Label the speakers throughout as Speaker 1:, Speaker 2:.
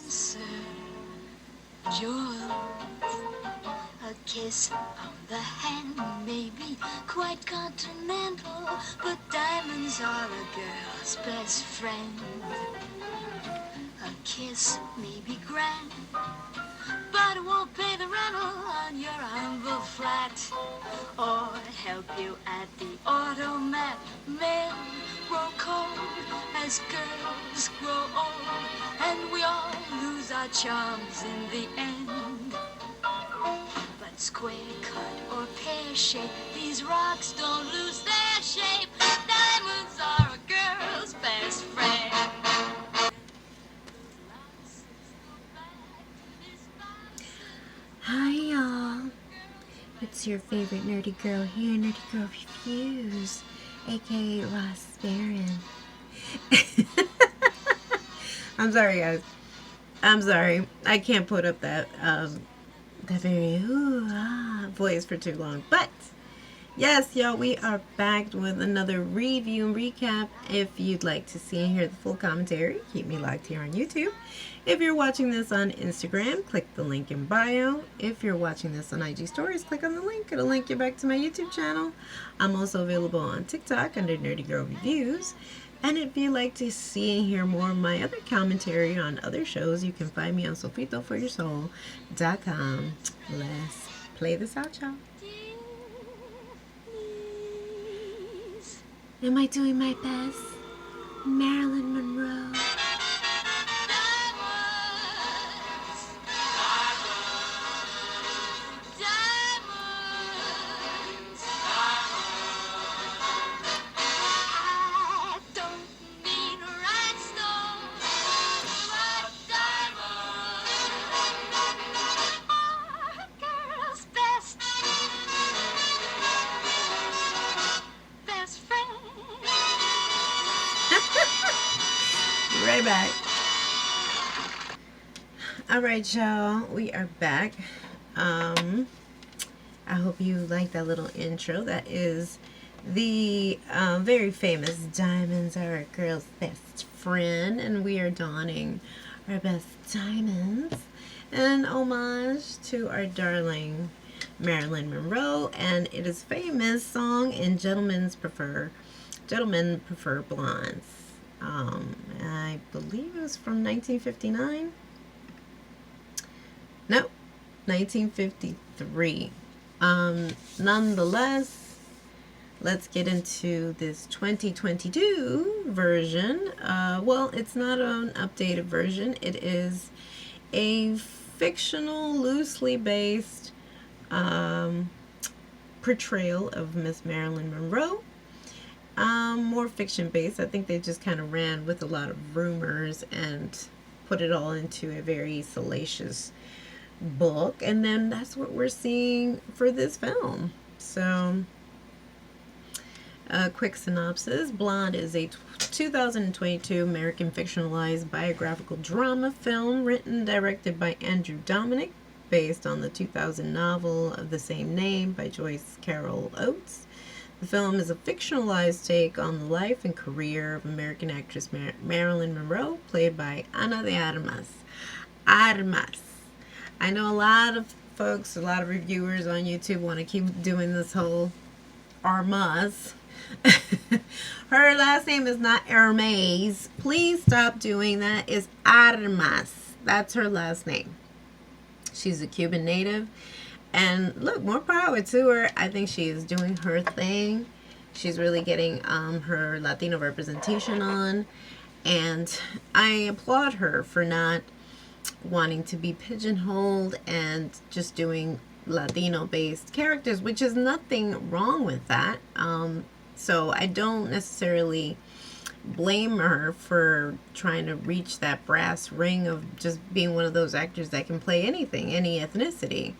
Speaker 1: answer yours. A kiss on the hand may be quite continental, but diamonds are a girl's best friend. A kiss may be grand, but it won't pay the rental on your humble flat, or help you at the automat. Men grow cold as girls grow old, and we all lose our charms in the end. But square cut or pear shape, these rocks don't lose their shape. Diamonds are a girl's best friend.
Speaker 2: Hi y'all, it's your favorite nerdy girl here, Nerdy Girl Reviews, aka Ross Barron. I'm sorry guys, I'm sorry, I can't put up that very voice for too long, but yes y'all, we are back with another review and recap. If you'd like to see and hear the full commentary, keep me locked here on YouTube. If you're watching this on Instagram, click the link in bio. If you're watching this on IG Stories, click on the link. It'll link you back to my YouTube channel. I'm also available on TikTok under Nerdygirlreviews. And if you'd like to see and hear more of my other commentary on other shows, you can find me on sofitoforyoursoul.com. Let's play this out, y'all. Am I doing my best? Marilyn Monroe. Right back. Alright y'all, we are back. I hope you like that little intro. That is the very famous Diamonds Are a Girl's Best Friend, and we are donning our best diamonds in homage to our darling Marilyn Monroe, and it is famous song in Gentlemen Prefer Blondes. I believe it was from 1959. Nope, 1953. Nonetheless, let's get into this 2022 version. Well, it's not an updated version. It is a fictional, loosely based portrayal of Miss Marilyn Monroe. More fiction based. I think they just kind of ran with a lot of rumors and put it all into a very salacious book, and then that's what we're seeing for this film. So, a quick synopsis. Blonde is a 2022 American fictionalized biographical drama film written and directed by Andrew Dominic, based on the 2000 novel of the same name by Joyce Carol Oates. The film is a fictionalized take on the life and career of American actress Marilyn Monroe, played by Ana de Armas. I know a lot of folks, a lot of reviewers on YouTube want to keep doing this whole Armas. Her last name is not Hermes. Please stop doing that. It's Armas. That's her last name. She's a Cuban native. And look, more power to her. I think she is doing her thing. She's really getting her Latino representation on. And I applaud her for not wanting to be pigeonholed and just doing Latino-based characters, which is nothing wrong with that. So I don't necessarily blame her for trying to reach that brass ring of just being one of those actors that can play anything, any ethnicity.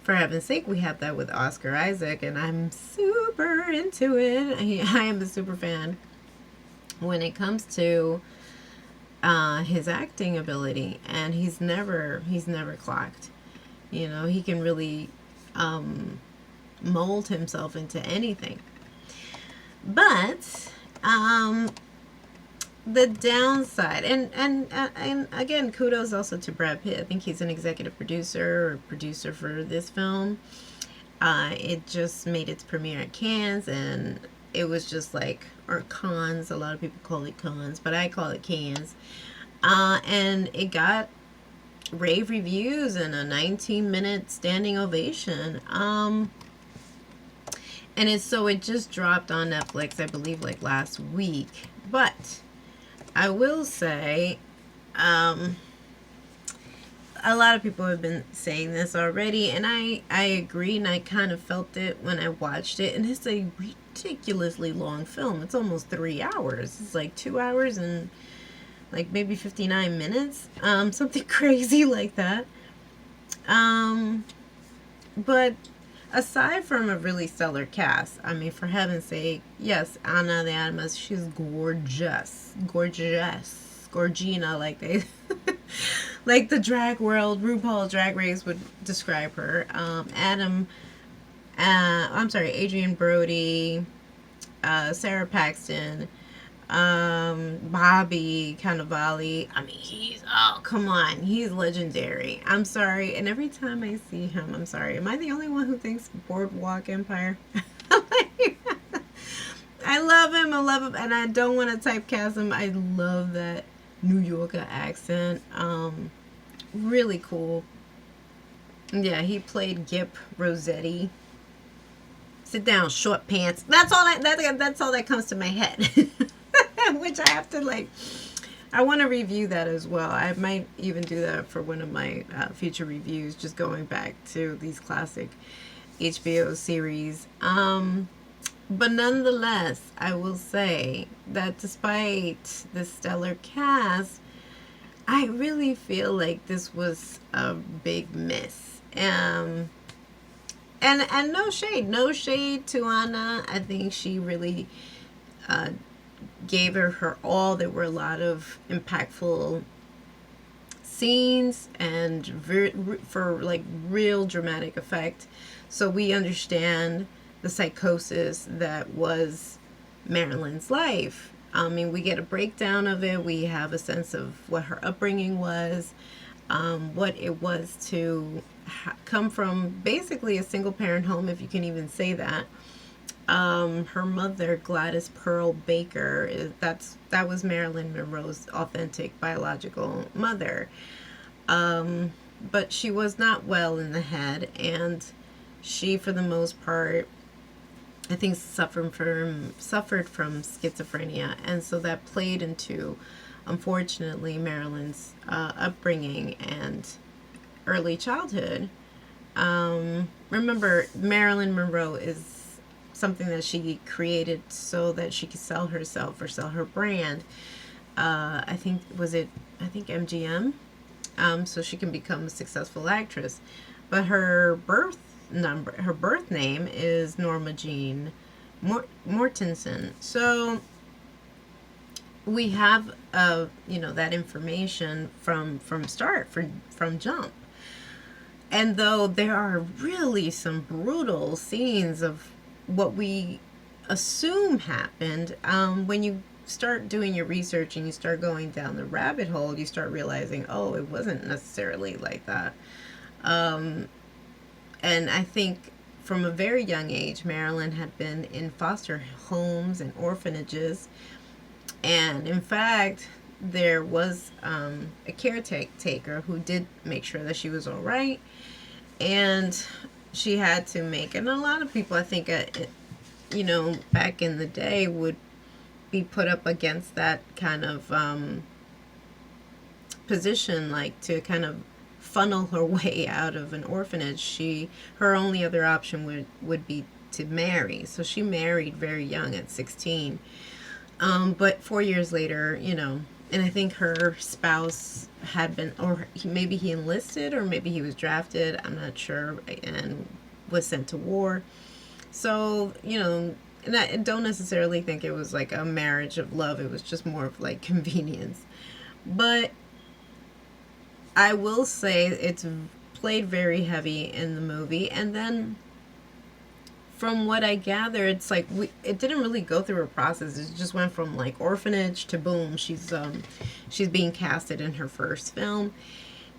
Speaker 2: For heaven's sake, we have that with Oscar Isaac, and I'm super into it. I am a super fan when it comes to his acting ability, and he's never clocked. You know, he can really mold himself into anything. But the downside, and again, kudos also to Brad Pitt. I think he's an executive producer or producer for this film. It just made its premiere at Cannes, and it was just like, or Cannes. A lot of people call it Cannes, but I call it Cannes. And it got rave reviews and a 19-minute standing ovation. And it just dropped on Netflix, I believe, like last week. But I will say, a lot of people have been saying this already, and I agree, and I kind of felt it when I watched it. And it's a ridiculously long film. It's almost 3 hours. It's like 2 hours and like maybe 59 minutes, something crazy like that. But aside from a really stellar cast, I mean, for heaven's sake, yes, Ana de Armas, she's gorgeous, gorgeous, gorgina, like they, like the drag world, RuPaul Drag Race would describe her. Adrien Brody, Sarah Paxton, Bobby Cannavale. I mean, come on, he's legendary. I'm sorry, and every time I see him, I'm sorry. Am I the only one who thinks Boardwalk Empire? I love him, and I don't want to typecast him. I love that New Yorker accent. Really cool. Yeah, he played Gip Rossetti. Sit down, short pants. That's all that's all that comes to my head. Which I have to like. I want to review that as well. I might even do that for one of my future reviews, just going back to these classic HBO series. But nonetheless, I will say that despite the stellar cast, I really feel like this was a big miss. And no shade to Anna. I think she really uh, gave her all. There were a lot of impactful scenes and for like real dramatic effect. So we understand the psychosis that was Marilyn's life. I mean, we get a breakdown of it. We have a sense of what her upbringing was, what it was to come from basically a single parent home, if you can even say that. Her mother, Gladys Pearl Baker, that was Marilyn Monroe's authentic biological mother. But she was not well in the head, and she, for the most part, I think suffered from schizophrenia, and so that played into, unfortunately, Marilyn's upbringing and early childhood. Remember, Marilyn Monroe is something that she created so that she could sell herself or sell her brand. I think MGM, so she can become a successful actress. But her birth name is Norma Jean Mortensen. So we have that information from jump. And though there are really some brutal scenes of what we assume happened, when you start doing your research and you start going down the rabbit hole, you start realizing, oh, it wasn't necessarily like that. And I think from a very young age, Marilyn had been in foster homes and orphanages. And in fact, there was a caretaker who did make sure that she was all right. And she had to make, and a lot of people, I think, back in the day would be put up against that kind of position, like to kind of funnel her way out of an orphanage. Her only other option would be to marry. So she married very young at 16. But 4 years later, and I think her spouse had been, or maybe he enlisted, or maybe he was drafted, I'm not sure, and was sent to war. So, and I don't necessarily think it was like a marriage of love. It was just more of like convenience. But I will say it's played very heavy in the movie. And then from what I gather, it's like it didn't really go through a process. It just went from like orphanage to boom, she's being casted in her first film.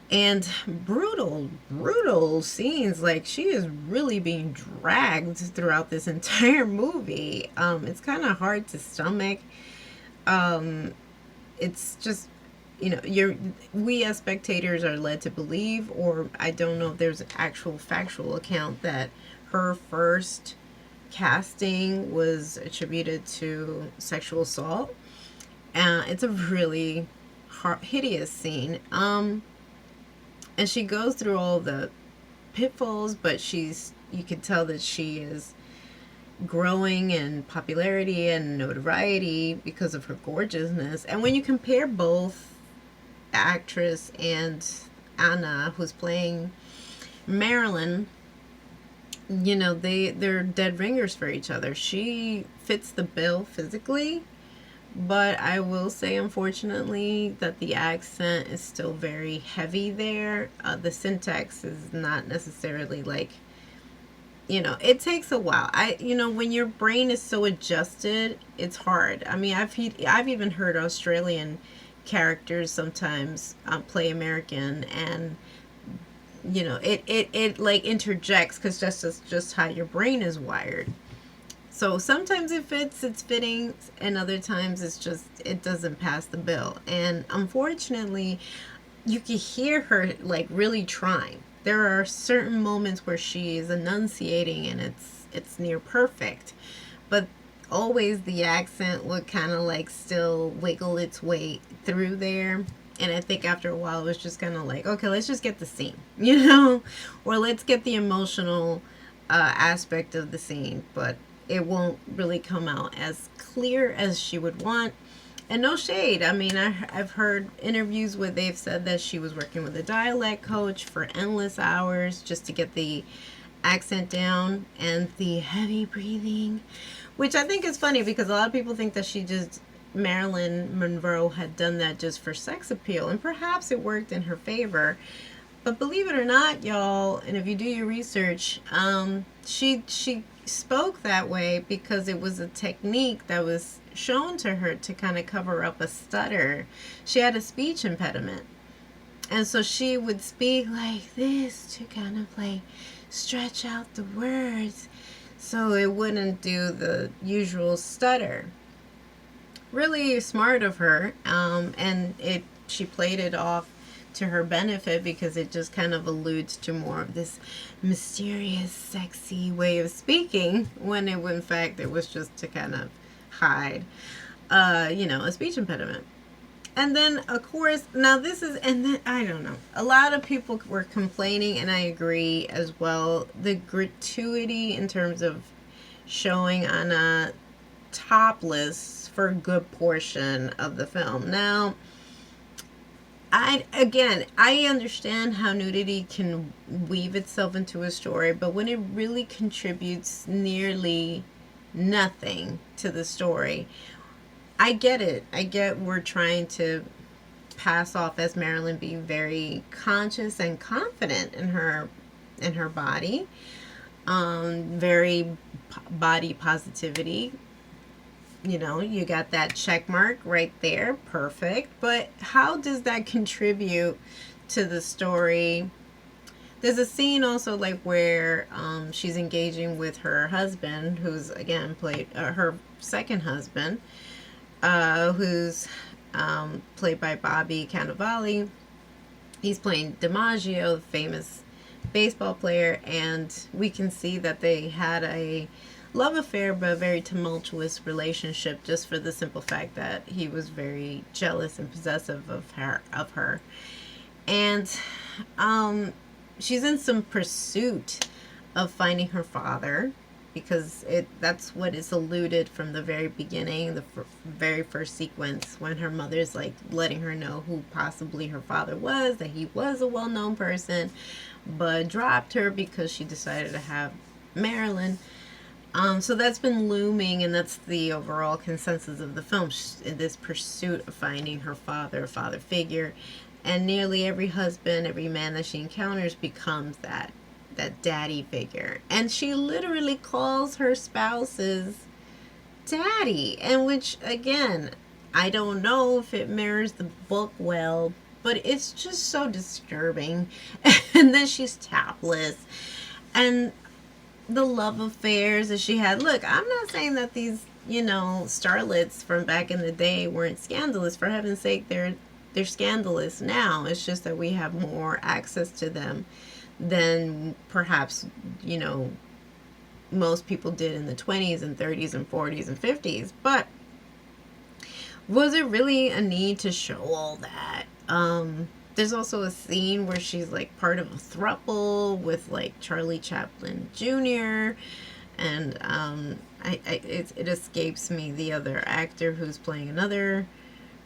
Speaker 2: And brutal scenes. Like, she is really being dragged throughout this entire movie. It's kind of hard to stomach. Um, it's just, we as spectators are led to believe, or I don't know if there's an actual factual account that her first casting was attributed to sexual assault. It's a really hideous scene. And she goes through all the pitfalls, but you can tell that she is growing in popularity and notoriety because of her gorgeousness. And when you compare both actress and Anna, who's playing Marilyn, they're dead ringers for each other. She fits the bill physically, but I will say, unfortunately, that the accent is still very heavy there. The syntax is not necessarily like, it takes a while. When your brain is so adjusted, it's hard. I mean, I've even heard Australian characters sometimes play American, and it like interjects because that's just how your brain is wired. So sometimes it fits, it's fitting, and other times it doesn't pass the bill. And unfortunately, you can hear her like really trying. There are certain moments where she is enunciating and it's near perfect. But always the accent would kind of like still wiggle its way through there. And I think after a while it was just kind of like, okay, let's just get the scene, or let's get the emotional aspect of the scene. But it won't really come out as clear as she would want. And no shade. I mean, I've heard interviews where they've said that she was working with a dialect coach for endless hours just to get the accent down and the heavy breathing, which I think is funny because a lot of people think that Marilyn Monroe had done that just for sex appeal, and perhaps it worked in her favor. But believe it or not, y'all, and if you do your research, she spoke that way because it was a technique that was shown to her to kind of cover up a stutter. She had a speech impediment, and so she would speak like this to kind of like stretch out the words so it wouldn't do the usual stutter. Really smart of her, and she played it off to her benefit because it just kind of alludes to more of this mysterious, sexy way of speaking, when in fact it was just to kind of hide, a speech impediment. And then, of course, now this is, and then, I don't know, a lot of people were complaining, and I agree as well, the gratuity in terms of showing Anna topless for a good portion of the film. Now, I understand how nudity can weave itself into a story, but when it really contributes nearly nothing to the story, I get it. I get we're trying to pass off as Marilyn being very conscious and confident in her body, very body positivity. You got that check mark right there. Perfect. But how does that contribute to the story? There's a scene also like where she's engaging with her husband, who's again played her second husband, who's played by Bobby Cannavale. He's playing DiMaggio, the famous baseball player, and we can see that they had a love affair, but a very tumultuous relationship, just for the simple fact that he was very jealous and possessive of her. And she's in some pursuit of finding her father, because that's what is alluded from the very beginning, the very first sequence, when her mother's like letting her know who possibly her father was, that he was a well-known person, but dropped her because she decided to have Marilyn. So that's been looming, and that's the overall consensus of the film, this pursuit of finding her father, a father figure. And nearly every husband, every man that she encounters becomes that that daddy figure. And she literally calls her spouses daddy. And which, again, I don't know if it mirrors the book well, but it's just so disturbing. And then she's topless. And the love affairs that she had. Look, I'm not saying that these, starlets from back in the day weren't scandalous. For heaven's sake, they're scandalous now. It's just that we have more access to them than perhaps, most people did in the 20s and 30s and 40s and 50s. But was it really a need to show all that? There's also a scene where she's like part of a throuple with like Charlie Chaplin Jr. And it escapes me the other actor who's playing another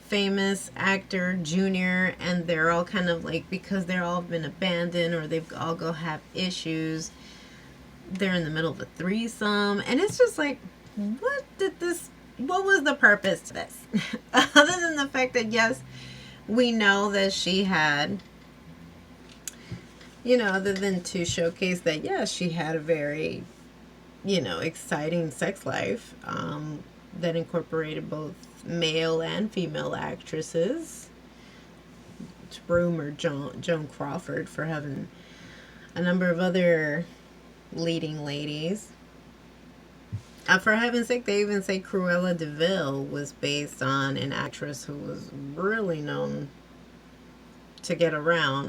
Speaker 2: famous actor, Junior, and they're all kind of like, because they're all been abandoned or they've all go have issues, they're in the middle of a threesome, and it's just like, what was the purpose to this? Other than the fact that, yes, we know that she had, other than to showcase that, yes, she had a very, exciting sex life that incorporated both male and female actresses. It's rumored Joan Crawford for having a number of other leading ladies. For heaven's sake, they even say Cruella de Vil was based on an actress who was really known to get around.